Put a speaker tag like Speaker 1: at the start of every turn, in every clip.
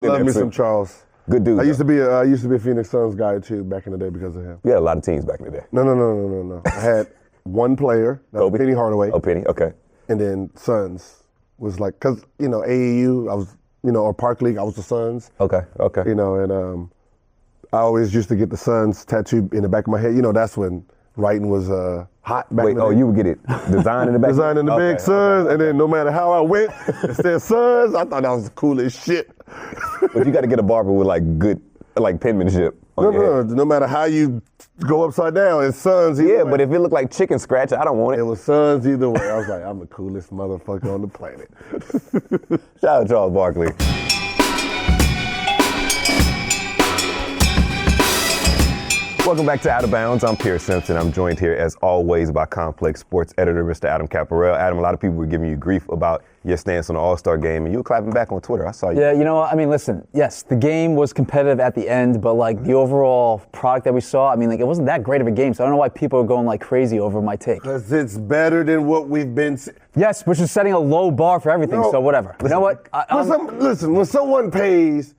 Speaker 1: Love me some Charles.
Speaker 2: Good dude.
Speaker 1: I used to be a Phoenix Suns guy too back in the day because of him.
Speaker 2: You had a lot of teams back in the day.
Speaker 1: No. I had one player, Penny Hardaway.
Speaker 2: Oh, Penny, okay.
Speaker 1: And then Suns was like, cause AAU, I was, or Park League, I was the Suns.
Speaker 2: Okay.
Speaker 1: And I always used to get the Suns tattooed in the back of my head. That's when writing was hot back in the day.
Speaker 2: You would get it designed in the back?
Speaker 1: Designed in the big Suns, and then no matter how I went, it said Suns. I thought that was the coolest shit.
Speaker 2: But you got to get a barber with good penmanship.
Speaker 1: No matter how you go upside down, it's Suns either way.
Speaker 2: But if it looked like chicken scratch, I don't want it.
Speaker 1: It was Suns either way. I was like, I'm the coolest motherfucker on the planet.
Speaker 2: Shout out to Charles Barkley. Welcome back to Out of Bounds. I'm Pierce Simpson. I'm joined here, as always, by Complex Sports editor, Mr. Adam Caparel. Adam, a lot of people were giving you grief about your stance on the AllStar Game, and you were clapping back on Twitter. I saw you.
Speaker 3: Yeah, listen, yes, the game was competitive at the end, but, the overall product that we saw, it wasn't that great of a game, so I don't know why people are going, crazy over my take.
Speaker 1: Because it's better than what we've been
Speaker 3: Yes, which is setting a low bar for everything, so whatever. You know what?
Speaker 1: Listen, when someone pays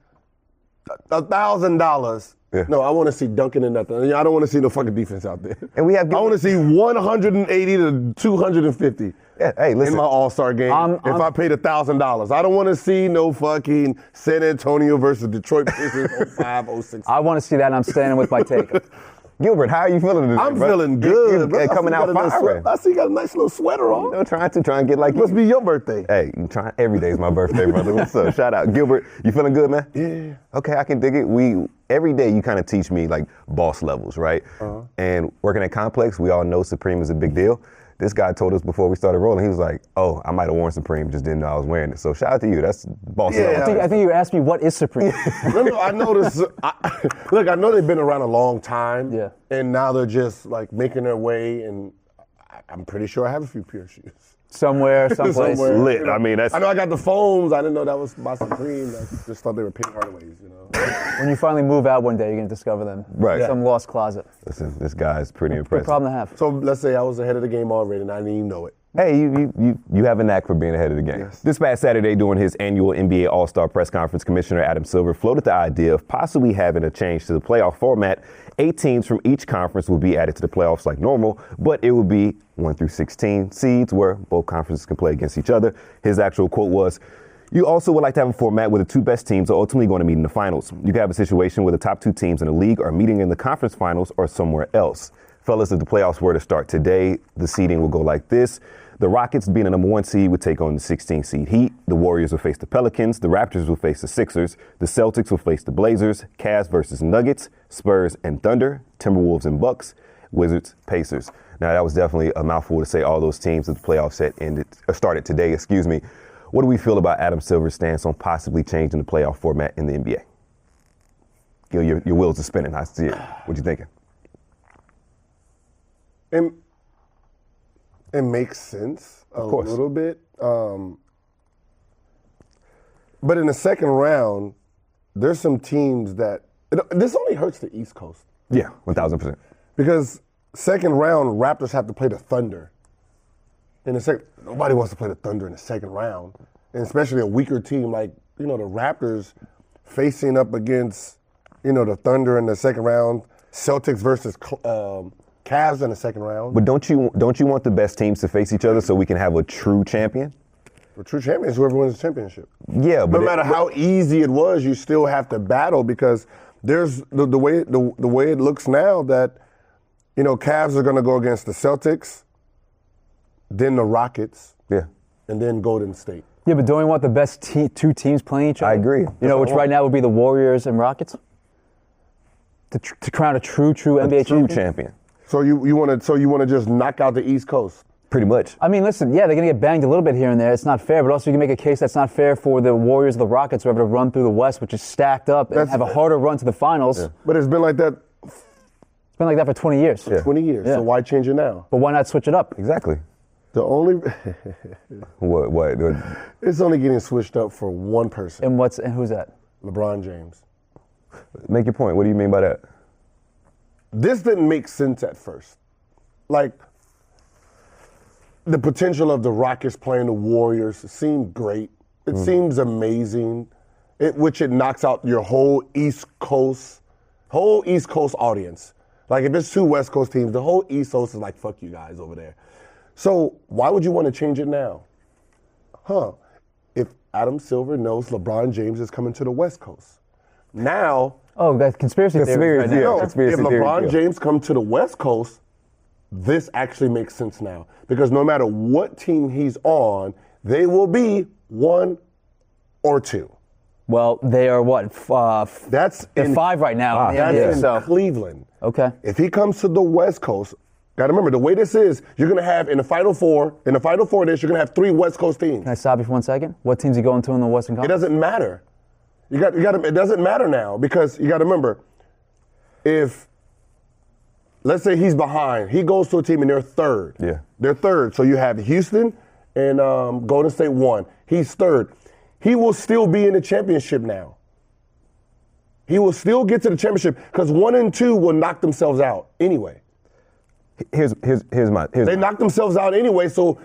Speaker 1: $1,000,
Speaker 2: yeah.
Speaker 1: No, I want to see dunking and nothing. I don't want to see no fucking defense out there.
Speaker 2: And I
Speaker 1: want to see 180 to 250.
Speaker 2: Yeah, hey, listen.
Speaker 1: In my All-Star game, if I paid $1,000. I don't want to see no fucking San Antonio versus Detroit Pistons 05, 06.
Speaker 3: I want to see that, and I'm standing with my take.
Speaker 2: Gilbert, how are you feeling today?
Speaker 1: I'm feeling good.
Speaker 2: Bro. Coming out firing.
Speaker 1: I see you got a nice little sweater on.
Speaker 2: Trying to get like.
Speaker 1: Must be your birthday.
Speaker 2: Hey, every day is my birthday, brother. What's up? Shout out. Gilbert, you feeling good, man?
Speaker 1: Yeah.
Speaker 2: Okay, I can dig it. Every day you kind of teach me boss levels, right? Uh-huh. And working at Complex, we all know Supreme is a big deal. This guy told us before we started rolling, he was like, oh, I might have worn Supreme, just didn't know I was wearing it. So shout out to you. That's boss level.
Speaker 3: I think you asked me, what is Supreme?
Speaker 1: No, I noticed. Look, I know they've been around a long time.
Speaker 3: Yeah.
Speaker 1: And now they're just making their way, and I'm pretty sure I have a few pair of shoes.
Speaker 3: Someplace.
Speaker 2: Lit. I know
Speaker 1: I got the foams. I didn't know that was my Supreme. I just thought they were Penny Hardaways,
Speaker 3: When you finally move out one day, you're going to discover them.
Speaker 2: Right.
Speaker 3: Some lost closet.
Speaker 2: Listen, this guy's pretty impressive.
Speaker 3: Good problem to have.
Speaker 1: So let's say I was ahead of the game already, and I didn't even know it.
Speaker 2: Hey, you have a knack for being ahead of the game.
Speaker 1: Yes.
Speaker 2: This past Saturday, during his annual NBA All-Star press conference, Commissioner Adam Silver floated the idea of possibly having a change to the playoff format. 8 teams from each conference will be added to the playoffs like normal, but it will be 1 through 16 seeds where both conferences can play against each other. His actual quote was, "You also would like to have a format where the 2 best teams are ultimately going to meet in the finals. You can have a situation where the top 2 teams in the league are meeting in the conference finals or somewhere else. Fellas, if the playoffs were to start today, the seeding will go like this. The Rockets, being the number 1 seed, would take on the 16 seed Heat. The Warriors will face the Pelicans. The Raptors will face the Sixers. The Celtics will face the Blazers. Cavs versus Nuggets. Spurs and Thunder. Timberwolves and Bucks. Wizards, Pacers." Now, that was definitely a mouthful to say all those teams that the playoffs started today. What do we feel about Adam Silver's stance on possibly changing the playoff format in the NBA? Gil, your wheels are spinning. I see it. What you thinking?
Speaker 1: It makes sense a little bit. But in the second round, there's some teams that this only hurts the East Coast.
Speaker 2: Yeah, 1,000%.
Speaker 1: Because second round, Raptors have to play the Thunder. Nobody wants to play the Thunder in the second round, and especially a weaker team like the Raptors facing up against the Thunder in the second round. Celtics versus Cavs in the second round.
Speaker 2: But don't you want the best teams to face each other so we can have a true champion?
Speaker 1: The true champion is whoever wins the championship.
Speaker 2: Yeah, but
Speaker 1: no matter how easy it was, you still have to battle because there's the way it looks now that Cavs are going to go against the Celtics, then the Rockets, and then Golden State.
Speaker 3: Yeah, but don't we want the best 2 teams playing each other?
Speaker 2: I agree.
Speaker 3: Which right now would be the Warriors and Rockets? To crown a true NBA
Speaker 2: champion.
Speaker 1: So you want to just knock out the East Coast?
Speaker 2: Pretty much.
Speaker 3: Listen, they're going to get banged a little bit here and there. It's not fair, but also you can make a case that's not fair for the Warriors or the Rockets who have to run through the West, which is stacked up, and have a harder run to the finals.
Speaker 1: Yeah. But it's been like that.
Speaker 3: It's been like that for 20 years.
Speaker 1: Yeah. 20 years. Yeah. So why change it now?
Speaker 3: But why not switch it up?
Speaker 2: Exactly.
Speaker 1: The only
Speaker 2: what?
Speaker 1: It's only getting switched up for one person.
Speaker 3: And who's that?
Speaker 1: LeBron James.
Speaker 2: Make your point. What do you mean by that?
Speaker 1: This didn't make sense at first. The potential of the Rockets playing the Warriors seemed great. It seems amazing. which it knocks out your whole East Coast audience. Like if it's two West Coast teams, the whole East Coast is like, fuck you guys over there. So why would you want to change it now? If Adam Silver knows LeBron James is coming to the West Coast. Now.
Speaker 3: Oh, that's conspiracy theory. Right now.
Speaker 1: If LeBron James comes to the West Coast, this actually makes sense now. Because no matter what team he's on, they will be 1 or 2.
Speaker 3: Well, they are what?
Speaker 1: They're
Speaker 3: 5 right now.
Speaker 1: That's in Cleveland.
Speaker 3: Okay.
Speaker 1: If he comes to the West Coast, got to remember the way this is. You're going to have in the Final Four. In the Final Four, you're going to have 3 West Coast teams.
Speaker 3: Can I stop you for 1 second? What teams are you going to in the Western
Speaker 1: It
Speaker 3: Conference?
Speaker 1: doesn't matter. It doesn't matter now because you got to remember, if let's say he's behind, he goes to a team and they're third.
Speaker 2: Yeah.
Speaker 1: They're third. So you have Houston and Golden State 1. He's third. He will still be in the championship now. He will still get to the championship because 1 and 2 will knock themselves out anyway. They knock themselves out anyway. So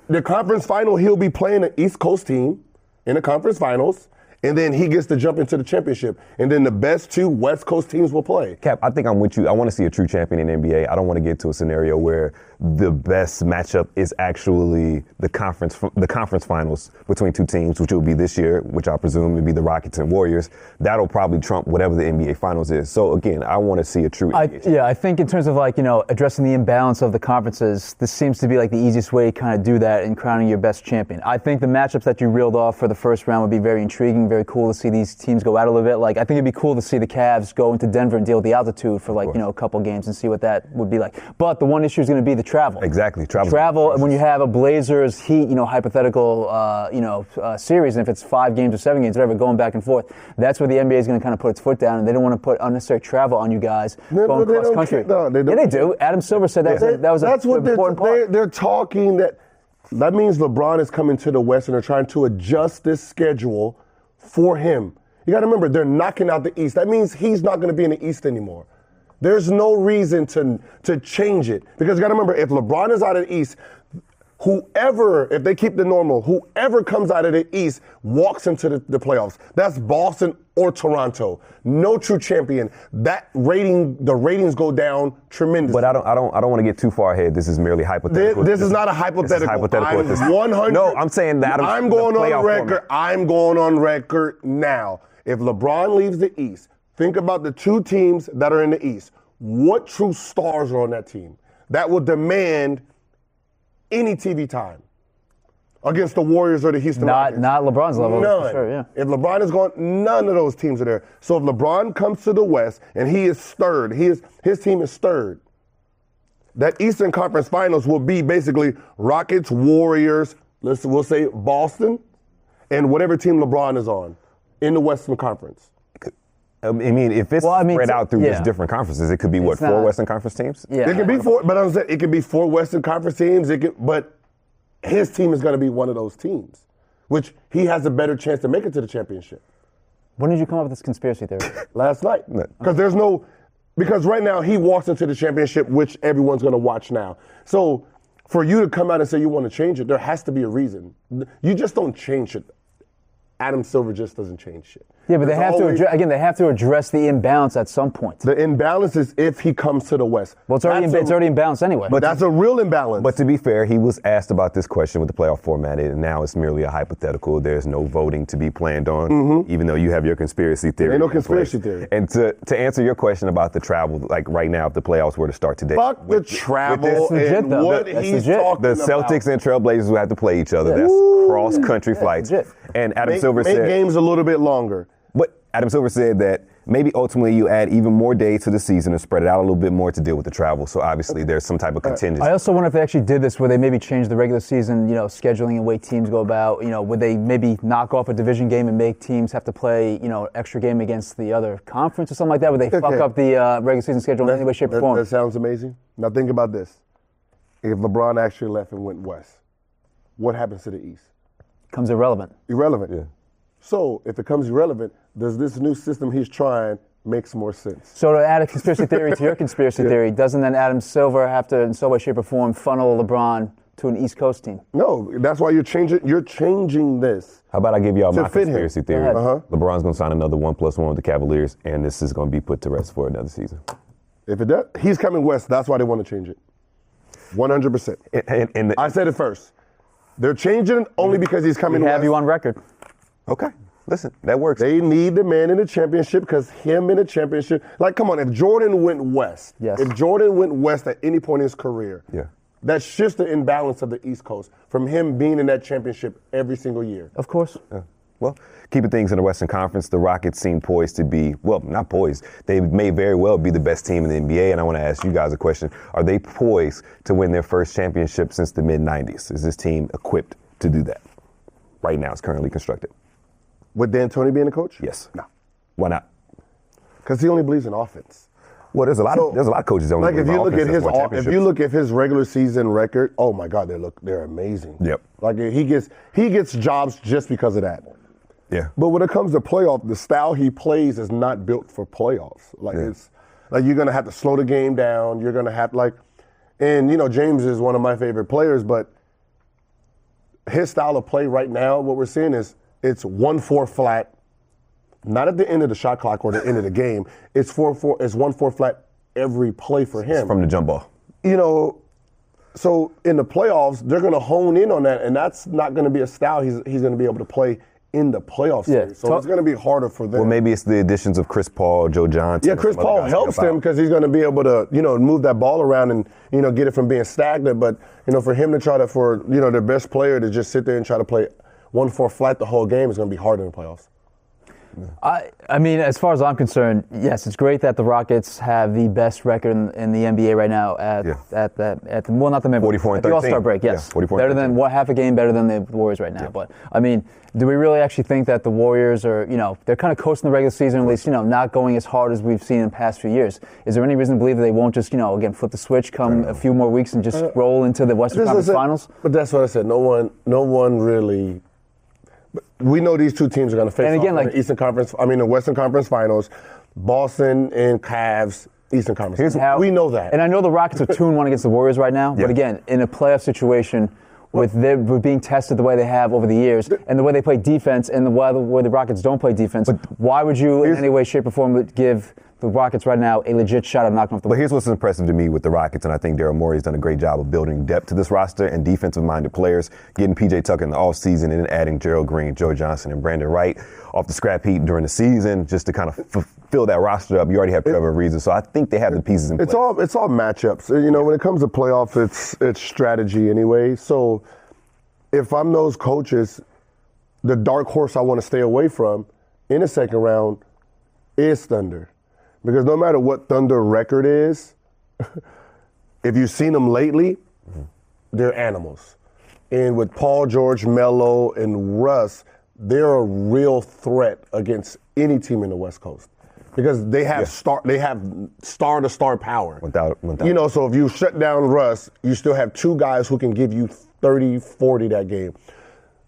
Speaker 1: the conference final, he'll be playing an East Coast team in the conference finals. And then he gets to jump into the championship. And then the best 2 West Coast teams will play.
Speaker 2: Cap, I think I'm with you. I want to see a true champion in the NBA. I don't want to get to a scenario where the best matchup is actually the conference finals between 2 teams, which will be this year, which I presume will be the Rockets and Warriors. That'll probably trump whatever the NBA finals is. So again, I want to see a true NBA.
Speaker 3: I think in terms of addressing the imbalance of the conferences, this seems to be like the easiest way to kind of do that in crowning your best champion. I think the matchups that you reeled off for the first round would be very intriguing, very cool to see these teams go out a little bit. Like, I think it'd be cool to see the Cavs go into Denver and deal with the altitude for a couple games and see what that would be like. But the one issue is going to be the travel.
Speaker 2: Exactly.
Speaker 3: Travel, when you have a Blazers Heat, hypothetical, series, and if it's 5 games or 7 games, whatever, going back and forth, that's where the NBA is going to kind of put its foot down, and they don't want to put unnecessary travel on you guys going cross country. They do. Adam Silver said that was an important part.
Speaker 1: They're talking that means LeBron is coming to the West and they're trying to adjust this schedule for him. You got to remember, they're knocking out the East. That means he's not going to be in the East anymore. There's no reason to change it. Because you got to remember, if LeBron is out of the East, if they keep the normal, whoever comes out of the East walks into the playoffs. That's Boston or Toronto. No true champion. The ratings go down tremendously.
Speaker 2: But I don't want to get too far ahead. This is merely hypothetical.
Speaker 1: This is not a hypothetical.
Speaker 2: This is hypothetical.
Speaker 1: I'm 100.
Speaker 2: No, I'm saying that.
Speaker 1: I'm going on record. I'm going on record now. If LeBron leaves the East, think about the 2 teams that are in the East. What true stars are on that team that will demand any TV time against the Warriors or the Houston Rockets?
Speaker 3: Not LeBron's level.
Speaker 1: None.
Speaker 3: For sure, yeah.
Speaker 1: If LeBron is gone, none of those teams are there. So if LeBron comes to the West and he is third, his team is third, that Eastern Conference Finals will be basically Rockets, Warriors, we'll say Boston, and whatever team LeBron is on in the Western Conference.
Speaker 2: I mean, if it's spread out through just different conferences, it could be 4 Western Conference teams?
Speaker 3: Yeah.
Speaker 1: It can be 4, but I'm saying it could be 4 Western Conference teams. But his team is going to be one of those teams, which he has a better chance to make it to the championship.
Speaker 3: When did you come up with this conspiracy theory?
Speaker 1: Last night. Because right now he walks into the championship, which everyone's going to watch now. So for you to come out and say you want to change it, there has to be a reason. You just don't change it. Adam Silver just doesn't change shit.
Speaker 3: Yeah, but they have to address the imbalance at some point.
Speaker 1: The imbalance is if he comes to the West.
Speaker 3: Well, it's already imbalanced anyway.
Speaker 1: But that's a real imbalance.
Speaker 2: But to be fair, he was asked about this question with the playoff format, and now it's merely a hypothetical. There's no voting to be planned on, even though you have your conspiracy theory.
Speaker 1: Ain't no conspiracy theory.
Speaker 2: And to answer your question about the travel, like right now, if the playoffs were to start today.
Speaker 1: Fuck the travel and what he's talking about.
Speaker 2: The Celtics and Trailblazers will have to play each other. That's cross-country flights.
Speaker 3: Legit.
Speaker 2: And Adam Silver said—
Speaker 1: Make games a little bit longer.
Speaker 2: But Adam Silver said that maybe ultimately you add even more days to the season and spread it out a little bit more to deal with the travel. So obviously there's some type of contingency.
Speaker 3: I also wonder if they actually did this where they maybe changed the regular season, scheduling and way teams go about. Would they maybe knock off a division game and make teams have to play, extra game against the other conference or something like that? Would they fuck up the regular season schedule in any way, shape, or form?
Speaker 1: That sounds amazing. Now think about this. If LeBron actually left and went west, what happens to the East?
Speaker 3: Becomes irrelevant.
Speaker 1: Irrelevant. Yeah. So if it becomes irrelevant, does this new system he's trying makes more sense?
Speaker 3: So to add a conspiracy theory to your conspiracy theory, doesn't then Adam Silver have to, in some way, shape, or form, funnel LeBron to an East Coast team.
Speaker 1: No, that's why you're changing. You're changing this.
Speaker 2: How about I give y'all
Speaker 1: To
Speaker 2: my
Speaker 1: fit him.
Speaker 2: conspiracy theory?
Speaker 1: Uh-huh.
Speaker 2: LeBron's going to sign another 1+1 with the Cavaliers, and this is going to be put to rest for another season.
Speaker 1: If it does, he's coming west. That's why they want to change it. 100%.
Speaker 2: And
Speaker 1: I said it first. They're changing it only because he's coming
Speaker 3: We
Speaker 1: west.
Speaker 3: have you on record.
Speaker 2: okay, listen, that works.
Speaker 1: They need the man in the championship because him in the championship. Like, come on, if Jordan went west,
Speaker 3: Yes.
Speaker 1: if Jordan went west at any point in his career,
Speaker 2: Yeah.
Speaker 1: that shifts the imbalance of the East Coast from him being in that championship every single year.
Speaker 3: Of course.
Speaker 2: Well, keeping things in the Western Conference, the Rockets seem poised to be, well, not poised. They may very well be the best team in the NBA, and I want to ask you guys a question. Are they poised to win their first championship since the mid-'90s? Is this team equipped to do that? Right now, it's currently constructed.
Speaker 1: With D'Antoni being the coach?
Speaker 2: Yes.
Speaker 1: No.
Speaker 2: Why not?
Speaker 1: Because he only believes in offense.
Speaker 2: Well, there's a lot of coaches that only
Speaker 1: Like if
Speaker 2: believe
Speaker 1: you
Speaker 2: in
Speaker 1: look at
Speaker 2: offense
Speaker 1: his,
Speaker 2: that's won
Speaker 1: if
Speaker 2: championships.
Speaker 1: you look at his regular season record, oh my God, they're amazing.
Speaker 2: Yep.
Speaker 1: Like he gets jobs just because of that.
Speaker 2: Yeah.
Speaker 1: But when it comes to playoff, the style he plays is not built for playoffs. Like it's like you're gonna have to slow the game down. You're gonna have and James is one of my favorite players, but his style of play right now, what we're seeing is it's 1-4 flat. Not at the end of the shot clock or the end of the game. It's 4-4. It's 1-4 flat every play for him.
Speaker 2: From the jump ball.
Speaker 1: So in the playoffs, they're going to hone in on that, and that's not going to be a style he's going to be able to play in the playoff series. So it's going to be harder for them.
Speaker 2: Well, maybe it's the additions of Chris Paul, Joe Johnson.
Speaker 1: Yeah, Chris Paul helps them because he's going to be able to, move that ball around and, get it from being stagnant. But, for him to try to, their best player to just sit there and try to play 1-4 flat the whole game is going to be hard in the playoffs.
Speaker 3: I mean, as far as I'm concerned, yes, it's great that the Rockets have the best record in the NBA right now at not the
Speaker 2: 44 and
Speaker 3: the
Speaker 2: 13.
Speaker 3: All-Star break. Yes,
Speaker 2: Yeah, 44 and
Speaker 3: better than
Speaker 2: 13.
Speaker 3: half a game better than the Warriors right now. Yeah. But I mean, do we really actually think that the Warriors are, they're kind of coasting the regular season, at least, not going as hard as we've seen in the past few years? Is there any reason to believe that they won't just, again, flip the switch, come a few more weeks and just roll into the Western Conference Finals?
Speaker 1: But that's what I said. No one really. We know these two teams are going to face off in the Western Conference Finals, Boston and Cavs, Eastern Conference. We know that.
Speaker 3: And I know the Rockets are 2-1 against the Warriors right now, but again, in a playoff situation with being tested the way they have over the years and the way they play defense and the way the Rockets don't play defense, why would you in any way, shape, or form give the Rockets right now a legit shot at knocking off the Warriors?
Speaker 2: But here's what's impressive to me with the Rockets, and I think Daryl Morey's done a great job of building depth to this roster and defensive-minded players, getting P.J. Tucker in the offseason and then adding Gerald Green, Joe Johnson, and Brandon Wright off the scrap heap during the season just to kind of fill that roster up. You already have Trevor Ariza, so I think they have the pieces in place.
Speaker 1: It's all matchups. When it comes to playoffs, it's strategy anyway. So if I'm those coaches, the dark horse I want to stay away from in the second round is Thunder. Because no matter what Thunder record is, if you've seen them lately, they're animals. And with Paul George, Melo, and Russ, they're a real threat against any team in the West Coast. Because they have star-to-star power.
Speaker 2: Without.
Speaker 1: So if you shut down Russ, you still have two guys who can give you 30, 40 that game.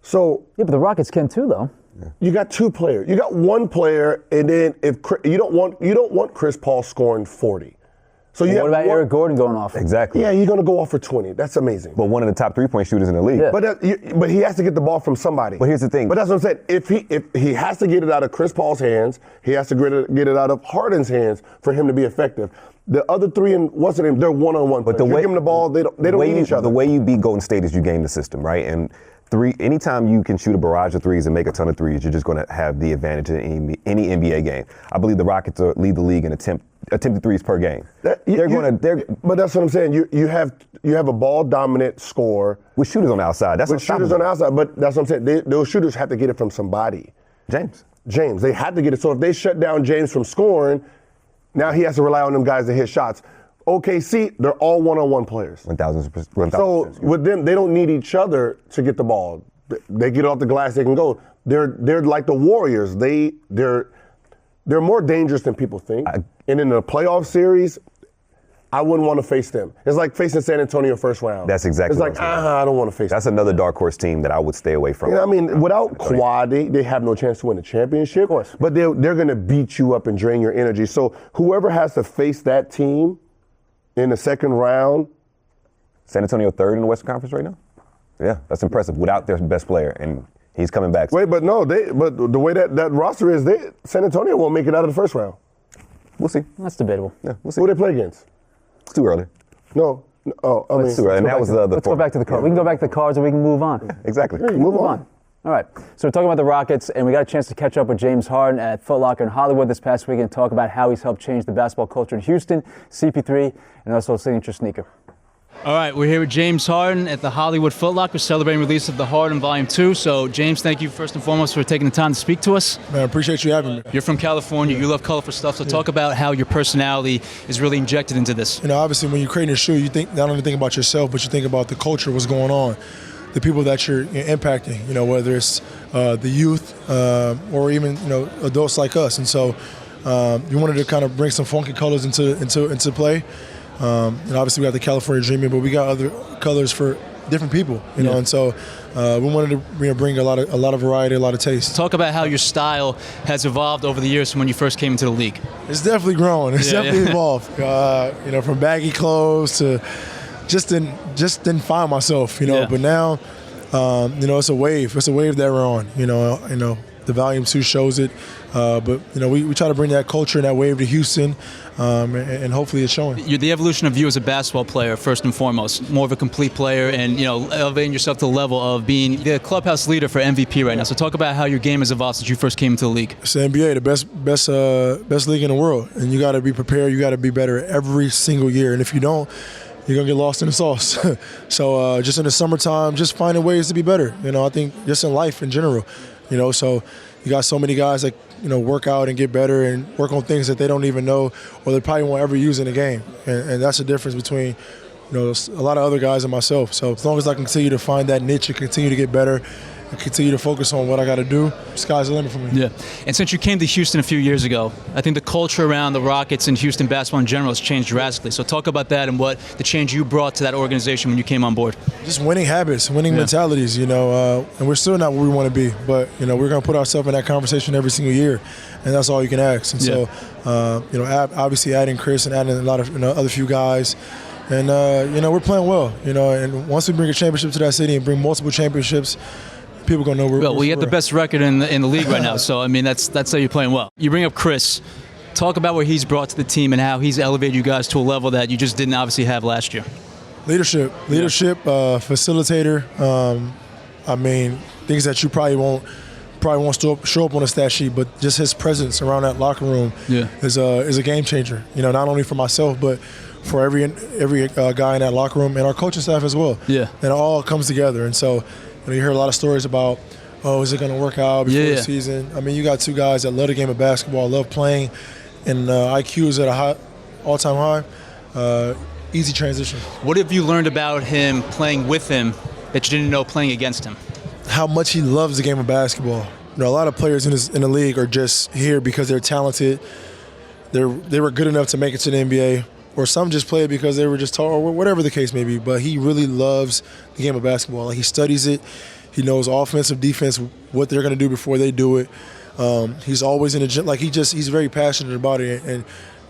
Speaker 1: So
Speaker 3: yeah, but the Rockets can too, though.
Speaker 1: You got two players. You got one player, and then if you don't want Chris Paul scoring 40. So
Speaker 3: what about Eric Gordon going off?
Speaker 2: Exactly.
Speaker 1: Yeah, you're going to go off for 20. That's amazing.
Speaker 2: But one of the top 3-point shooters in the league.
Speaker 3: Yeah.
Speaker 1: But he has to get the ball from somebody.
Speaker 2: But here's the thing.
Speaker 1: But that's what I'm saying. If he has to get it out of Chris Paul's hands, he has to get it out of Harden's hands for him to be effective. The other three, they're one-on-one. But you give them the ball, they don't need each other.
Speaker 2: The way you beat Golden State is you game the system, right? And anytime you can shoot a barrage of threes and make a ton of threes, you're just going to have the advantage in any NBA game. I believe the Rockets lead the league in attempted threes per game.
Speaker 1: But that's what I'm saying. You have a ball dominant scorer
Speaker 2: with shooters on the outside. That's
Speaker 1: with shooters on the outside. But that's what I'm saying. Those shooters have to get it from somebody. James. They have to get it. So if they shut down James from scoring, now he has to rely on them guys to hit shots. OKC, they're all one-on-one players.
Speaker 2: 1,000%.
Speaker 1: So with them, they don't need each other to get the ball. They get off the glass, they can go. They're like the Warriors. They're more dangerous than people think. And in the playoff series, I wouldn't want to face them. It's like facing San Antonio first round.
Speaker 2: That's exactly
Speaker 1: It's like, I don't want to face them.
Speaker 2: That's another dark horse team that I would stay away from.
Speaker 1: Without Kawhi, they have no chance to win the championship. Of
Speaker 3: course.
Speaker 1: But they're going to beat you up and drain your energy. So whoever has to face that team in the second round,
Speaker 2: San Antonio third in the Western Conference right now? Yeah, that's impressive without their best player, and he's coming back.
Speaker 1: Wait, but no, but the way that roster is, San Antonio won't make it out of the first round.
Speaker 2: We'll see.
Speaker 3: That's debatable.
Speaker 2: Yeah, we'll see.
Speaker 1: Who they play against?
Speaker 2: It's too early.
Speaker 1: No. Oh, I mean,
Speaker 2: It's too early. And that was the
Speaker 3: Let's go back to the cards. We can go back to the cards and we can move on.
Speaker 2: Exactly.
Speaker 1: move on.
Speaker 3: All right. So we're talking about the Rockets, and we got a chance to catch up with James Harden at Foot Locker in Hollywood this past week and talk about how he's helped change the basketball culture in Houston, CP3, and also a signature sneaker.
Speaker 4: All right, we're here with James Harden at the Hollywood Foot Locker celebrating release of the Harden Volume 2. So, James, thank you first and foremost for taking the time to speak to us.
Speaker 5: Man, I appreciate you having me.
Speaker 4: You're from California. You love colorful stuff. So talk about how your personality is really injected into this.
Speaker 5: You know, obviously, when you're creating a shoe, you think not only think about yourself, but you think about the culture, what's going on, the people that you're impacting. You know, whether it's the youth or even adults like us. And so, you wanted to kind of bring some funky colors into play. And obviously we got the California Dreaming, but we got other colors for different people, you know. And so we wanted to bring a lot of variety, a lot of taste.
Speaker 4: Talk about how your style has evolved over the years from when you first came into the league.
Speaker 5: It's definitely grown. It's definitely evolved. From baggy clothes to just didn't find myself, But now, it's a wave. It's a wave that we're on. The Volume 2 shows it. But we try to bring that culture and that wave to Houston, and hopefully it's showing.
Speaker 4: You're the evolution of you as a basketball player, first and foremost, more of a complete player, and elevating yourself to the level of being the clubhouse leader for MVP right now. So talk about how your game has evolved since you first came into the league.
Speaker 5: It's the NBA, the best league in the world, and you got to be prepared. You got to be better every single year, and if you don't, you're gonna get lost in the sauce. So just in the summertime, just finding ways to be better. I think just in life in general. So you got so many guys that work out and get better and work on things that they don't even know or they probably won't ever use in the game, and that's the difference between a lot of other guys and myself. So as long as I continue to find that niche and continue to get better and continue to focus on what I got to do, sky's the limit for me.
Speaker 4: Yeah, and since you came to Houston a few years ago, I think the culture around the Rockets and Houston basketball in general has changed drastically. So talk about that and what the change you brought to that organization when you came on board.
Speaker 5: Just winning habits, winning mentalities, and we're still not where we want to be, but we're going to put ourselves in that conversation every single year, and that's all you can ask. And so, obviously adding Chris and adding a lot of other few guys, and we're playing well, and once we bring a championship to that city and bring multiple championships, people gonna know we're.
Speaker 4: Well, we got the best record in the league right now, so I mean that's how you're playing well. You bring up Chris. Talk about what he's brought to the team and how he's elevated you guys to a level that you just didn't obviously have last year.
Speaker 5: Leadership, facilitator. Things that you probably won't show up on a stat sheet, but just his presence around that locker room is a game changer. Not only for myself, but for every guy in that locker room and our coaching staff as well. Yeah, and it all comes together, and so. You hear a lot of stories about, is it going to work out before the season? You got two guys that love the game of basketball, love playing, and IQ is at a all-time high. Easy transition.
Speaker 4: What have you learned about him playing with him that you didn't know playing against him?
Speaker 5: How much he loves the game of basketball. A lot of players in the league are just here because they're talented. They were good enough to make it to the NBA. Or some just play it because they were just tall, or whatever the case may be. But he really loves the game of basketball. He studies it. He knows offensive, defense, what they're going to do before they do it. He's always in the gym. He's very passionate about it. And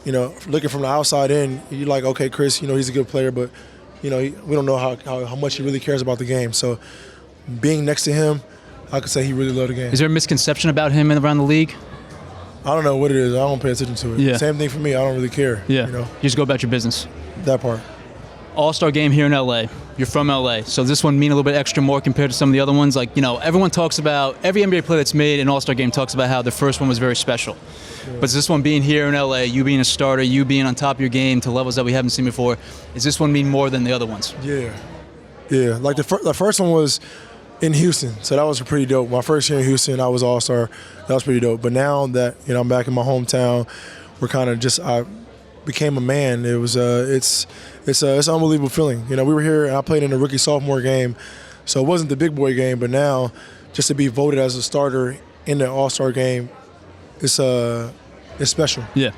Speaker 5: looking from the outside in, you're like, okay, Chris, he's a good player, but we don't know how much he really cares about the game. So being next to him, I could say he really loved the game.
Speaker 4: Is there a misconception about him around the league?
Speaker 5: I don't know what it is. I don't pay attention to it. Yeah. Same thing for me. I don't really care. Yeah.
Speaker 4: You just go about your business.
Speaker 5: That part.
Speaker 4: AllStar Game here in LA. You're from LA. So does this one mean a little bit extra more compared to some of the other ones? Everyone talks about, every NBA player that's made an AllStar Game talks about how the first one was very special. Yeah. But is this one being here in LA, you being a starter, you being on top of your game to levels that we haven't seen before, does this one mean more than the other ones?
Speaker 5: Yeah. Yeah. The first one was in Houston, so that was pretty dope. My first year in Houston, I was All-Star. That was pretty dope. But now that I'm back in my hometown, we're kind of I became a man. It was it's an unbelievable feeling. We were here and I played in the rookie sophomore game, so it wasn't the big boy game. But now, just to be voted as a starter in the All-Star game, it's special.
Speaker 4: Yeah.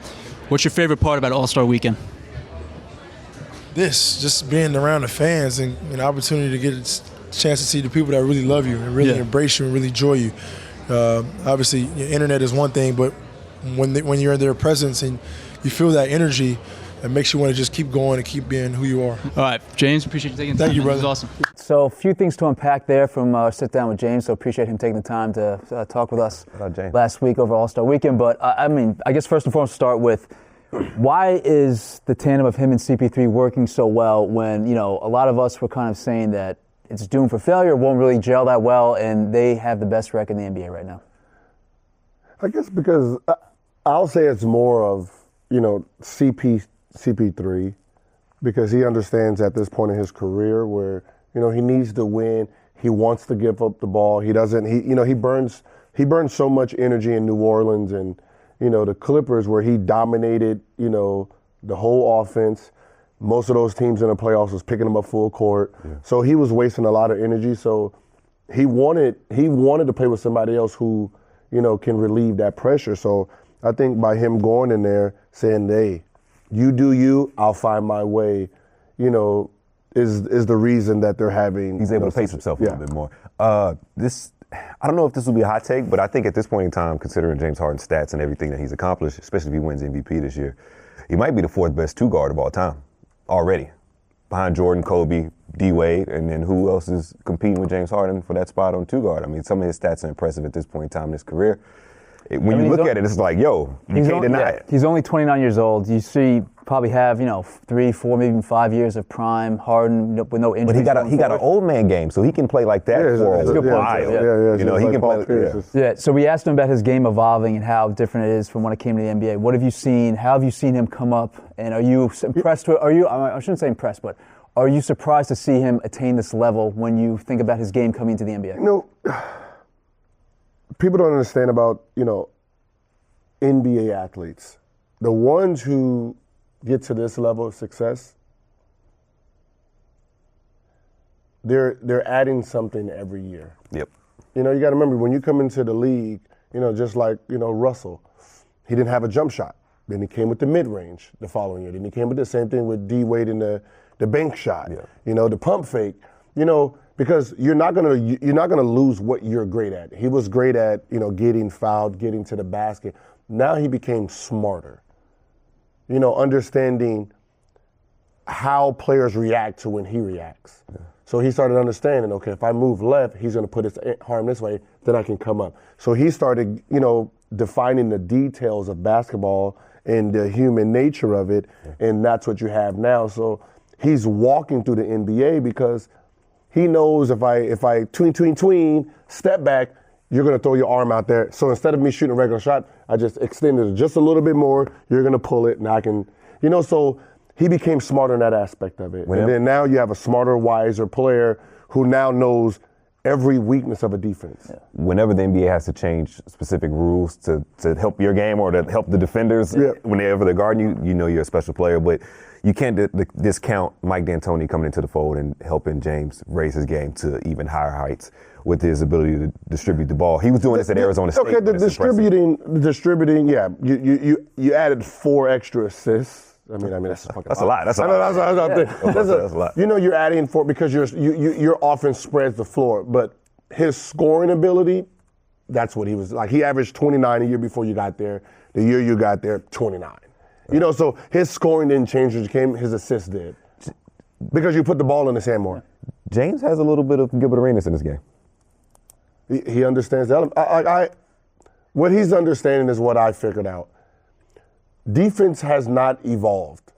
Speaker 4: What's your favorite part about All-Star Weekend?
Speaker 5: Just being around the fans and an opportunity to get a chance to see the people that really love you and really embrace you and really enjoy you. Obviously, internet is one thing, but when you're in their presence and you feel that energy, It makes you want to just keep going and keep being who you are.
Speaker 4: All right, James, appreciate you taking the time.
Speaker 5: Thank you,
Speaker 4: man. This
Speaker 5: brother.
Speaker 4: was awesome.
Speaker 3: So a few things to unpack there from our sit down with James. So appreciate him taking the time to talk with us
Speaker 2: James.
Speaker 3: last week over All-Star Weekend. But I mean, I guess first and foremost, start with why is the tandem of him and CP3 working so well when, you know, a lot of us were kind of saying that it's doomed for failure, won't really gel that well, and they have the best record in the NBA right now?
Speaker 1: I guess because I'll say it's more of, you know, CP3, because he understands at this point in his career where, you know, he needs to win. He wants to give up the ball. He doesn't. He burns so much energy in New Orleans and, you know, the Clippers where he dominated, you know, the whole offense. Most of those teams in the playoffs was picking him up full court. Yeah. So he was wasting a lot of energy. So he wanted to play with somebody else who, you know, can relieve that pressure. So I think by him going in there saying, hey, you do you, I'll find my way, you know, is the reason that they're having.
Speaker 2: He's able to pace himself a little bit more. I don't know if this will be a hot take, but I think at this point in time, considering James Harden's stats and everything that he's accomplished, especially if he wins MVP this year, he might be the fourth best two guard of all time already. Behind Jordan, Kobe, D-Wade, and then who else is competing with James Harden for that spot on two guard? I mean, some of his stats are impressive at this point in time in his career. When you look at it, it's like, yo, you can't deny it.
Speaker 3: He's only 29 years old. You see, probably have, you know, 3, 4, maybe even 5 years of prime. Harden with no injuries.
Speaker 2: But he got an old man game, so he can play like that for a while.
Speaker 1: Yeah,
Speaker 2: you know, he can play.
Speaker 3: Yeah. So we asked him about his game evolving and how different it is from when it came to the NBA. What have you seen? How have you seen him come up? And are you impressed with? I shouldn't say impressed, but are you surprised to see him attain this level when you think about his game coming into the NBA?
Speaker 1: You know, people don't understand about, you know, NBA athletes. The ones who get to this level of success, they're adding something every year.
Speaker 2: Yep.
Speaker 1: You know, you got to remember when you come into the league, you know, just like, you know, Russell, he didn't have a jump shot. Then he came with the mid-range the following year. Then he came with the same thing with D-Wade in the bank shot. Yeah. You know, the pump fake. You know, because you're not gonna lose what you're great at. He was great at, you know, getting fouled, getting to the basket. Now he became smarter. You know, understanding how players react to when he reacts. Yeah. So he started understanding, okay, if I move left, he's going to put his arm this way, then I can come up. So he started, you know, defining the details of basketball and the human nature of it, and that's what you have now. So he's walking through the NBA because he knows if I tween, step back, you're going to throw your arm out there. So instead of me shooting a regular shot, I just extended it just a little bit more. You're going to pull it, and I can, you know, so he became smarter in that aspect of it. And then now you have a smarter, wiser player who now knows every weakness of a defense. Yeah.
Speaker 2: Whenever the NBA has to change specific rules to help your game or to help the defenders, whenever they're guarding you, you know you're a special player. But you can't discount Mike D'Antoni coming into the fold and helping James raise his game to even higher heights with his ability to distribute the ball. He was doing this at Arizona State.
Speaker 1: Okay, the distributing, yeah. You added 4 extra assists. I mean that's a lot. That's a lot. You know, you're adding 4 because your offense spreads the floor, but his scoring ability, that's what he was like. He averaged 29 a year before you got there. The year you got there, 29. You know, so his scoring didn't change as you came, his assists did. Because you put the ball in his hand more.
Speaker 2: James has a little bit of Gilbert Arenas in this game.
Speaker 1: He understands that. What he's understanding is what I figured out. Defense has not evolved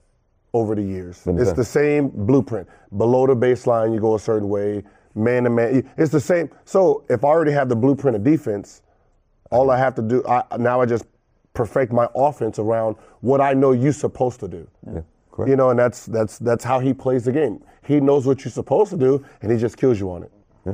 Speaker 1: over the years. It's the same blueprint. Below the baseline, you go a certain way. Man to man, it's the same. So if I already have the blueprint of defense, all I have to do, now I just perfect my offense around what I know you're supposed to do. Yeah, correct. You know, and that's how he plays the game. He knows what you're supposed to do, and he just kills you on it.
Speaker 3: Yeah.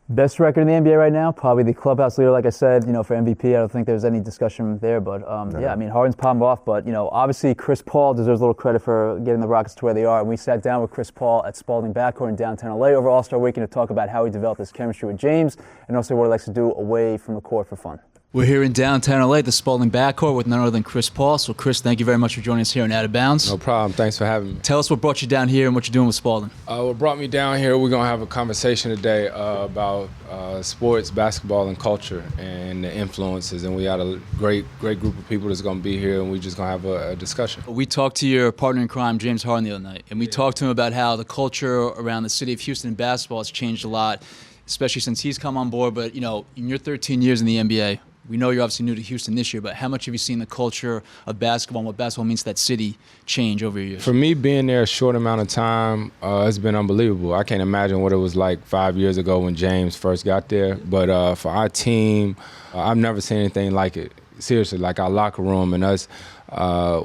Speaker 3: Best record in the NBA right now, probably the clubhouse leader, like I said, you know, for MVP. I don't think there's any discussion there, but yeah, I mean, Harden's popping off, but, you know, obviously Chris Paul deserves a little credit for getting the Rockets to where they are. And we sat down with Chris Paul at Spalding Backcourt in downtown LA over All-Star Weekend to talk about how he developed his chemistry with James and also what he likes to do away from the court for fun.
Speaker 4: We're here in downtown LA, the Spalding backcourt with none other than Chris Paul. So, Chris, thank you very much for joining us here in Out of Bounds.
Speaker 6: No problem. Thanks for having me.
Speaker 4: Tell us what brought you down here and what you're doing with Spalding.
Speaker 6: What brought me down here, we're going to have a conversation today about sports, basketball, and culture and the influences. And we got a great group of people that's going to be here, and we're just going to have a discussion.
Speaker 4: We talked to your partner in crime, James Harden, the other night, and we talked to him about how the culture around the city of Houston in basketball has changed a lot, especially since he's come on board. But, you know, in your 13 years in the NBA, we know you're obviously new to Houston this year, but how much have you seen the culture of basketball and what basketball means to that city change over your years?
Speaker 6: For me, being there a short amount of time, it's been unbelievable. I can't imagine what it was like 5 years ago when James first got there. But for our team, I've never seen anything like it. Seriously, like our locker room and us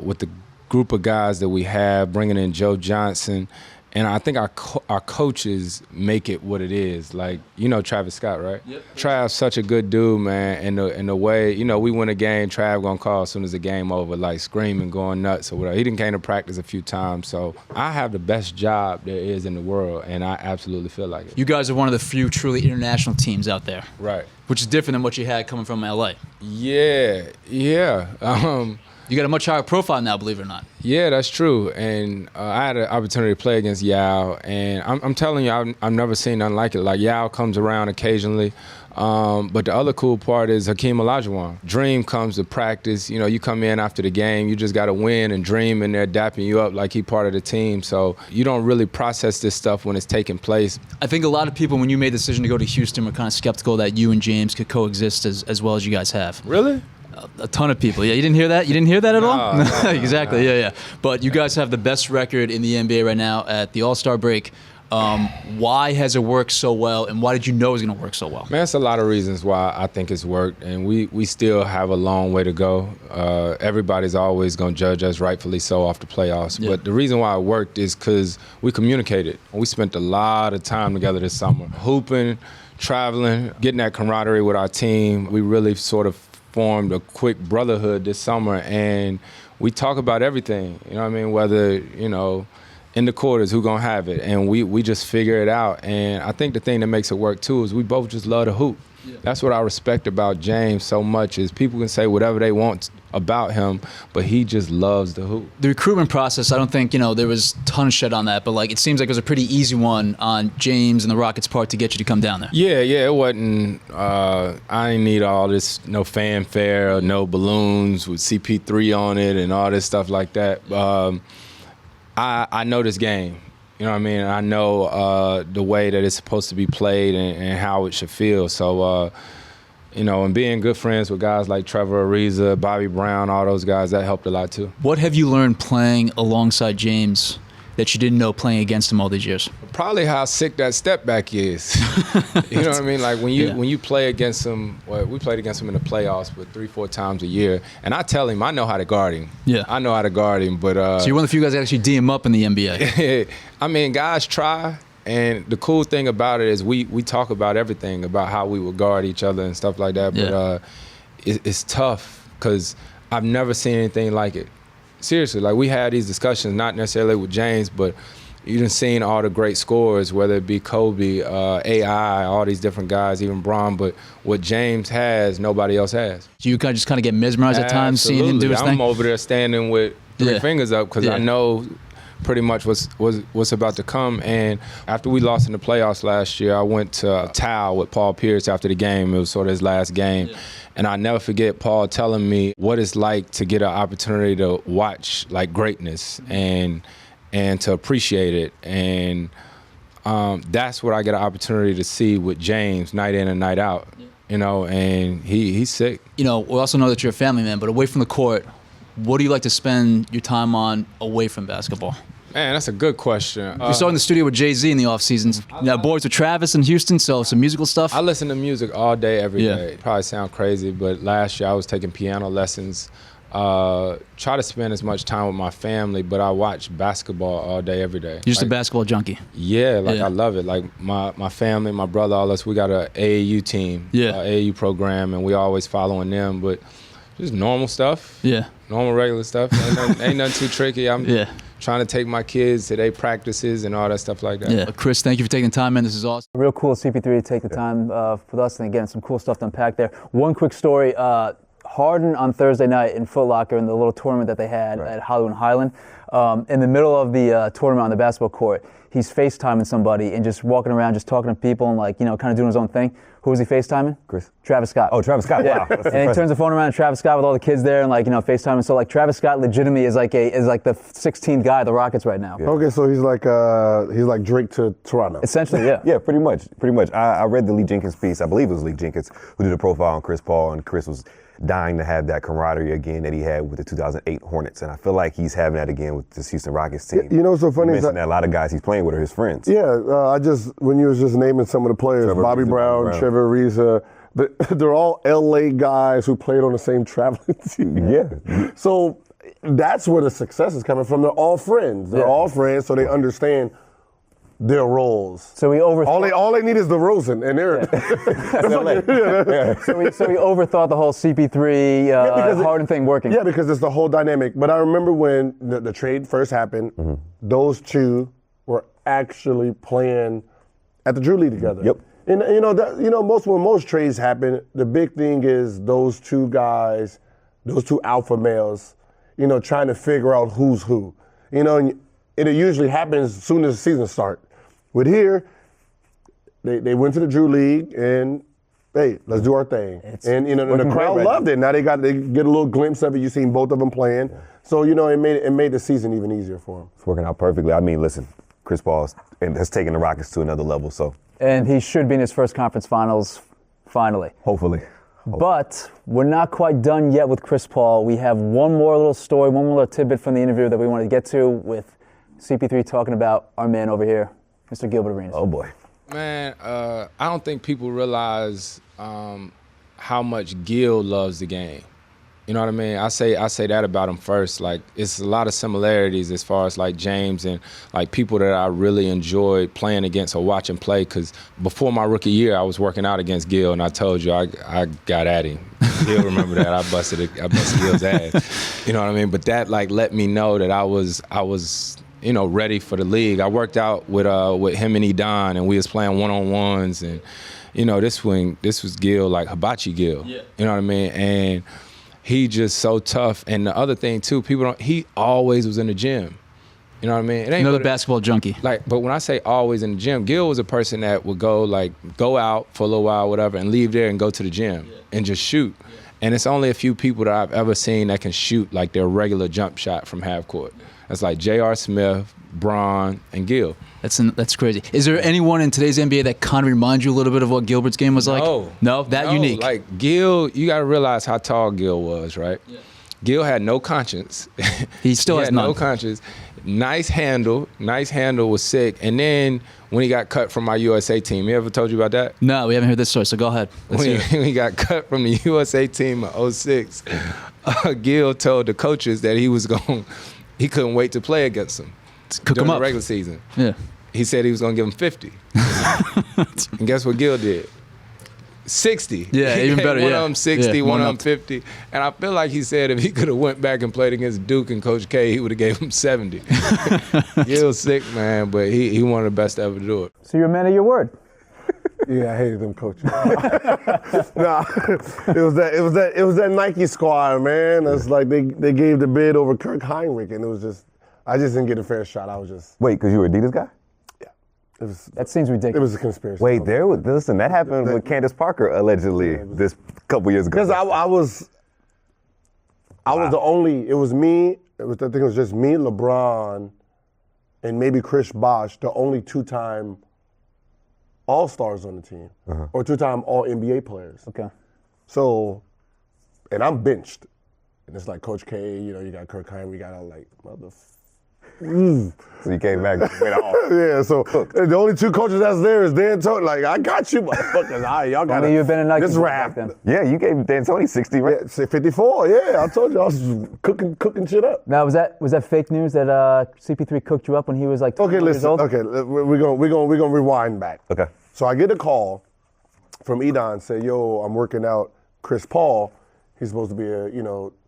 Speaker 6: with the group of guys that we have, bringing in Joe Johnson. And I think our coaches make it what it is. Like, you know Travis Scott, right? Yep. Trav's such a good dude, man. And the way, you know, we win a game, Trav gonna call as soon as the game over, like screaming, going nuts or whatever. He didn't came to practice a few times. So I have the best job there is in the world, and I absolutely feel like it.
Speaker 4: You guys are one of the few truly international teams out there.
Speaker 6: Right.
Speaker 4: Which is different than what you had coming from LA.
Speaker 6: Yeah.
Speaker 4: You got a much higher profile now, believe it or not.
Speaker 6: Yeah, that's true. And I had an opportunity to play against Yao, and I'm telling you, I've never seen nothing like it. Like, Yao comes around occasionally, but the other cool part is Hakeem Olajuwon. Dream comes to practice. You know, you come in after the game, you just got to win, and Dream in there dapping you up like he part of the team. So you don't really process this stuff when it's taking place.
Speaker 4: I think a lot of people, when you made the decision to go to Houston, were kind of skeptical that you and James could coexist as well as you guys have.
Speaker 6: Really?
Speaker 4: A ton of people. Yeah, you didn't hear that? You didn't hear that at all?
Speaker 6: No,
Speaker 4: exactly, yeah. But you guys have the best record in the NBA right now at the All-Star break. Why has it worked so well, and why did you know it was going to work so well?
Speaker 6: Man, it's a lot of reasons why I think it's worked, and we still have a long way to go. Everybody's always going to judge us, rightfully so, off the playoffs. Yeah. But the reason why it worked is because we communicated. We spent a lot of time together this summer, hooping, traveling, getting that camaraderie with our team. We really sort of formed a quick brotherhood this summer, and we talk about everything, you know what I mean, whether, you know, in the quarters, who gonna have it, and we just figure it out. And I think the thing that makes it work too is we both just love to hoop. Yeah. That's what I respect about James so much, is people can say whatever they want about him, but he just loves the hoop.
Speaker 4: The recruitment process, I don't think, you know, there was a ton of shit on that, but like it seems like it was a pretty easy one on James and the Rockets' part to get you to come down there. Yeah,
Speaker 6: it wasn't, I didn't need all this, no fanfare, or no balloons with CP3 on it and all this stuff like that. I know this game. You know what I mean? I know the way that it's supposed to be played and how it should feel. So, you know, and being good friends with guys like Trevor Ariza, Bobby Brown, all those guys, that helped a lot too.
Speaker 4: What have you learned playing alongside James that you didn't know playing against him all these years?
Speaker 6: Probably how sick that step back is. You know what I mean? Like when you play against him, well, we played against him in the playoffs, but 3-4 times a year. And I tell him I know how to guard him. Yeah. I know how to guard him, but
Speaker 4: so you're one of the few guys that actually D him up in the NBA.
Speaker 6: I mean, guys try. And the cool thing about it is we talk about everything, about how we would guard each other and stuff like that. But it's tough because I've never seen anything like it. Seriously, like we had these discussions, not necessarily with James, but you done seen all the great scorers, whether it be Kobe, AI, all these different guys, even Bron. But what James has, nobody else has.
Speaker 4: So you kind of get mesmerized at times seeing him do his thing?
Speaker 6: I'm over there standing with three fingers up because I know pretty much what's about to come. And after we lost in the playoffs last year, I went to Tao with Paul Pierce after the game. It was sort of his last game. Yeah. And I never forget Paul telling me what it's like to get an opportunity to watch like greatness and to appreciate it. And that's what I get an opportunity to see with James night in and night out. Yeah. You know, and he's sick.
Speaker 4: You know, we also know that you're a family man, but away from the court, what do you like to spend your time on away from basketball?
Speaker 6: Man, that's a good question.
Speaker 4: You saw in the studio with Jay-Z in the off seasons. Now, boys with Travis in Houston, so some musical stuff.
Speaker 6: I listen to music all day, every day. Probably sound crazy, but last year I was taking piano lessons. Try to spend as much time with my family, but I watch basketball all day, every day.
Speaker 4: You're just a basketball junkie.
Speaker 6: Yeah, I love it. Like my family, my brother, all us, we got an AAU team, AAU program, and we always following them. But just normal stuff. Yeah. Normal, regular stuff. Ain't nothing too tricky. I'm trying to take my kids to their practices and all that stuff like that.
Speaker 4: Yeah, Chris, thank you for taking the time, man. This is awesome.
Speaker 3: Real cool, CP3, to take the time with us, and again, some cool stuff to unpack there. One quick story, Harden on Thursday night in Foot Locker in the little tournament that they had at Hollywood and Highland. In the middle of the tournament on the basketball court, he's FaceTiming somebody and just walking around, just talking to people and like, kind of doing his own thing. Who was he FaceTiming?
Speaker 2: Chris.
Speaker 3: Travis Scott.
Speaker 2: Oh, Travis Scott.
Speaker 3: Yeah.
Speaker 2: Wow. That's
Speaker 3: And he
Speaker 2: impressive.
Speaker 3: turns the phone around to Travis Scott with all the kids there and like, FaceTiming. So like Travis Scott legitimately is like the 16th guy at the Rockets right now.
Speaker 1: Okay, so he's like Drake to Toronto.
Speaker 3: Essentially, yeah.
Speaker 2: Yeah, pretty much. I read the Lee Jenkins piece. I believe it was Lee Jenkins who did a profile on Chris Paul, and Chris was dying to have that camaraderie again that he had with the 2008 Hornets, and I feel like he's having that again with this Houston Rockets team.
Speaker 1: You know what's so funny
Speaker 2: You
Speaker 1: is
Speaker 2: mentioned that a lot of guys he's playing with are his friends.
Speaker 1: Yeah, when you was just naming some of the players,
Speaker 2: Trevor
Speaker 1: Bobby
Speaker 2: Ariza,
Speaker 1: Brown, Trevor Ariza, they're all LA guys who played on the same traveling team.
Speaker 2: Yeah.
Speaker 1: So that's where the success is coming from. They're all friends. They're all friends, so they understand their roles.
Speaker 3: So we overthought.
Speaker 1: All they need is the Rosen, and they're.
Speaker 3: So we overthought the whole CP3 Harden thing working.
Speaker 1: Yeah, because it's the whole dynamic. But I remember when the trade first happened, those two were actually playing at the Drew League together.
Speaker 2: Yep.
Speaker 1: And when most trades happen, the big thing is those two guys, those two alpha males, trying to figure out who's who. And it usually happens as soon as the season starts. With here, they went to the Drew League and, hey, let's do our thing. And the crowd loved it. Now they get a little glimpse of it. You've seen both of them playing. Yeah. So it made the season even easier for them.
Speaker 2: It's working out perfectly. I mean, listen, Chris Paul has taken the Rockets to another level. So.
Speaker 3: And he should be in his first conference finals, finally.
Speaker 2: Hopefully.
Speaker 3: But we're not quite done yet with Chris Paul. We have one more little story, one more little tidbit from the interview that we wanted to get to with CP3 talking about our man over here, Mr. Gilbert Arenas.
Speaker 2: Oh, boy.
Speaker 6: Man, I don't think people realize how much Gil loves the game. You know what I mean? I say that about him first. Like, it's a lot of similarities as far as like James and like people that I really enjoyed playing against or watching play. Because before my rookie year, I was working out against Gil, and I told you I got at him. He'll remember that. I busted Gil's ass. You know what I mean? But that like let me know that I was ready for the league. I worked out with him and Edon, and we was playing one-on-ones, and this was Gil, like Hibachi Gil. Yeah. You know what I mean? And he just so tough. And the other thing too, he always was in the gym. You know what I mean? It ain't
Speaker 4: Another basketball junkie.
Speaker 6: But when I say always in the gym, Gil was a person that would go out for a little while, whatever, and leave there and go to the gym and just shoot. Yeah. And it's only a few people that I've ever seen that can shoot like their regular jump shot from half court. That's like J.R. Smith, Bron, and Gil.
Speaker 4: That's crazy. Is there anyone in today's NBA that kind of reminds you a little bit of what Gilbert's game was like? No, unique.
Speaker 6: Like Gil, you got to realize how tall Gil was, right? Yeah. Gil had no conscience.
Speaker 4: He still has none.
Speaker 6: No conscience. Nice handle was sick. And then when he got cut from our USA team, he ever told you about that?
Speaker 4: No, we haven't heard this story, so go ahead.
Speaker 6: When he got cut from the USA team in 06, Gil told the coaches that he couldn't wait to play against them.
Speaker 4: Cook
Speaker 6: during
Speaker 4: him up.
Speaker 6: The regular season.
Speaker 4: Yeah.
Speaker 6: He said he was going to give him 50. And guess what Gil did? 60.
Speaker 4: Yeah, even better.
Speaker 6: One of them 60,
Speaker 4: yeah,
Speaker 6: one of them 50. And I feel like he said if he could have went back and played against Duke and Coach K, he would have gave him 70. Gil's sick, man, but he one of the best to ever do it.
Speaker 3: So you're a man of your word.
Speaker 1: Yeah, I hated them coaches. Nah, it was that Nike squad, man. It's like they gave the bid over Kirk Heinrich, and I just didn't get a fair shot. I was just
Speaker 2: Wait, because you were Adidas guy?
Speaker 3: That seems ridiculous.
Speaker 1: It was a conspiracy.
Speaker 2: Wait, listen, that happened with Candace Parker allegedly this couple years ago.
Speaker 1: Because I was the only. It was me. I think it was just me, LeBron, and maybe Chris Bosh, the only two-time All-Stars on the team, or two-time All-NBA players.
Speaker 3: Okay.
Speaker 1: So, and I'm benched, and it's like Coach K. You got Kirk Heinrich. We got all like
Speaker 2: So you came back and went off.
Speaker 1: Yeah, so the only two coaches that's there is Dan Tony. Like, I got you, motherfuckers. All right, y'all got
Speaker 3: you've been in Nike
Speaker 1: this rap.
Speaker 3: then.
Speaker 2: Yeah, you gave D'Antoni 60, right?
Speaker 1: Yeah, 54. Yeah, I told you I was cooking shit up.
Speaker 3: Now, was that fake news that CP3 cooked you up when he was like 20 years old?
Speaker 1: Okay, we're gonna rewind back.
Speaker 2: Okay.
Speaker 1: So I get a call from Edon, say, yo, I'm working out Chris Paul. He's supposed to be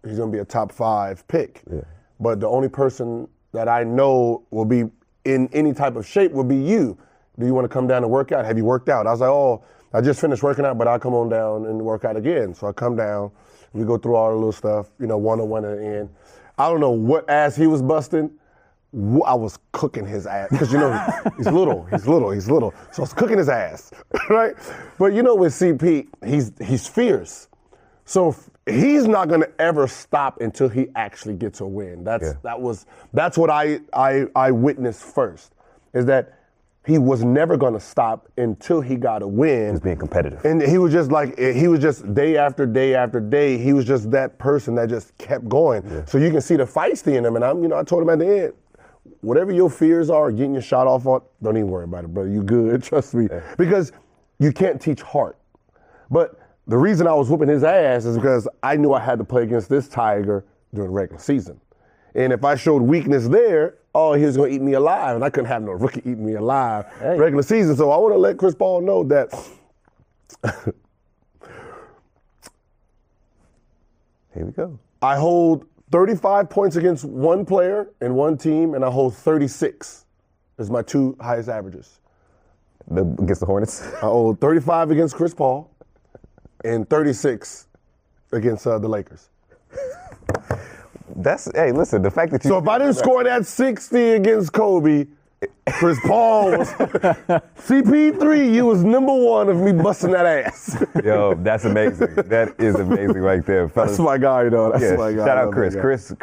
Speaker 1: he's gonna be a top 5 pick.
Speaker 2: Yeah.
Speaker 1: But the only person that I know will be in any type of shape will be you. Do you want to come down and work out? Have you worked out? I was like, oh, I just finished working out, but I'll come on down and work out again. So I come down, we go through all the little stuff, one-on-one at the end. I don't know what ass he was busting. I was cooking his ass, because he's little. So I was cooking his ass, right? But with CP, he's fierce. So he's not gonna ever stop until he actually gets a win. That's what I witnessed first, is that he was never gonna stop until he got a win.
Speaker 2: He's being competitive.
Speaker 1: And he was just day after day after day, he was just that person that just kept going. Yeah. So you can see the feisty in him, and I told him at the end, whatever your fears are, getting your shot off on, don't even worry about it, brother. You good, trust me. Yeah. Because you can't teach heart. But the reason I was whooping his ass is because I knew I had to play against this Tiger during regular season. And if I showed weakness there, he was going to eat me alive. And I couldn't have no rookie eating me alive regular season. So I want to let Chris Paul know that
Speaker 2: here we go.
Speaker 1: I hold 35 points against one player and one team, and I hold 36 as my two highest averages.
Speaker 2: Against the Hornets?
Speaker 1: I hold 35 against Chris Paul and 36 against the Lakers.
Speaker 2: Listen, the fact that you...
Speaker 1: So if I didn't score that 60 against Kobe, Chris Paul was... CP3, you was number one of me busting that ass.
Speaker 2: Yo, that's amazing. That is amazing right there, fellas.
Speaker 1: That's my guy, though. That's my guy.
Speaker 2: Shout out Chris.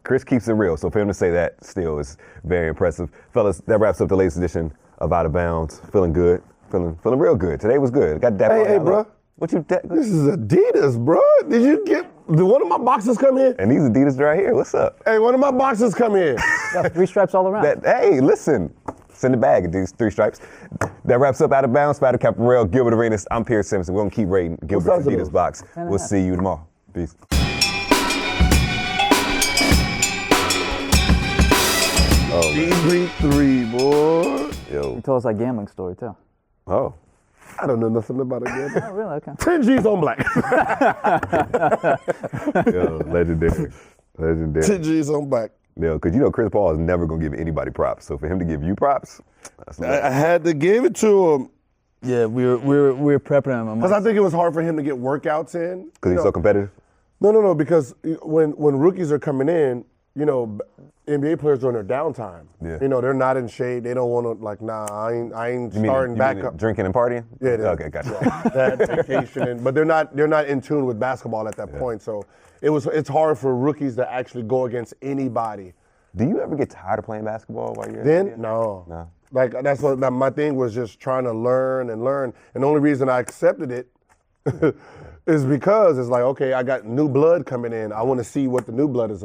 Speaker 2: Chris keeps it real. So for him to say that still is very impressive. Fellas, that wraps up the latest edition of Out of Bounds. Feeling good. Feeling real good. Today was good. Got that.
Speaker 1: Hey, bro.
Speaker 2: What you?
Speaker 1: This is Adidas, bro. Did you get? Did one of my boxes come in?
Speaker 2: And these Adidas right here. What's up?
Speaker 1: Hey, one of my boxes come in.
Speaker 3: Got 3 stripes all around.
Speaker 2: Hey, listen. Send it back. These 3 stripes. That wraps up Out of Bounds. Spider Caparel, Gilbert Arenas. I'm Pierce Simpson. We're gonna keep rating Gilbert's Adidas box. We'll see you tomorrow. Peace.
Speaker 1: CP3, boy.
Speaker 2: Yo.
Speaker 3: You told us that gambling story too.
Speaker 2: Oh.
Speaker 1: I don't know nothing about it yet.
Speaker 3: Oh, really? Okay.
Speaker 1: 10 G's on black.
Speaker 2: Yo, legendary.
Speaker 1: 10 G's on black.
Speaker 2: Yo, because Chris Paul is never going to give anybody props. So for him to give you props, that's
Speaker 1: I had to give it to him.
Speaker 3: Yeah, we were prepping him.
Speaker 1: Because I think it was hard for him to get workouts in.
Speaker 2: Because he's so competitive?
Speaker 1: No, because when rookies are coming in, NBA players are on their downtime.
Speaker 2: Yeah.
Speaker 1: They're not in shape. They don't want to, I ain't starting back up.
Speaker 2: Drinking and partying?
Speaker 1: Yeah,
Speaker 2: okay, gotcha.
Speaker 1: That vacation, but they're not in tune with basketball at that point. So it's hard for rookies to actually go against anybody.
Speaker 2: Do you ever get tired of playing basketball while you're
Speaker 1: then?
Speaker 2: in
Speaker 1: No. Like that's what my thing was, just trying to learn. And the only reason I accepted it is because it's like, okay, I got new blood coming in. I want to see what the new blood is about.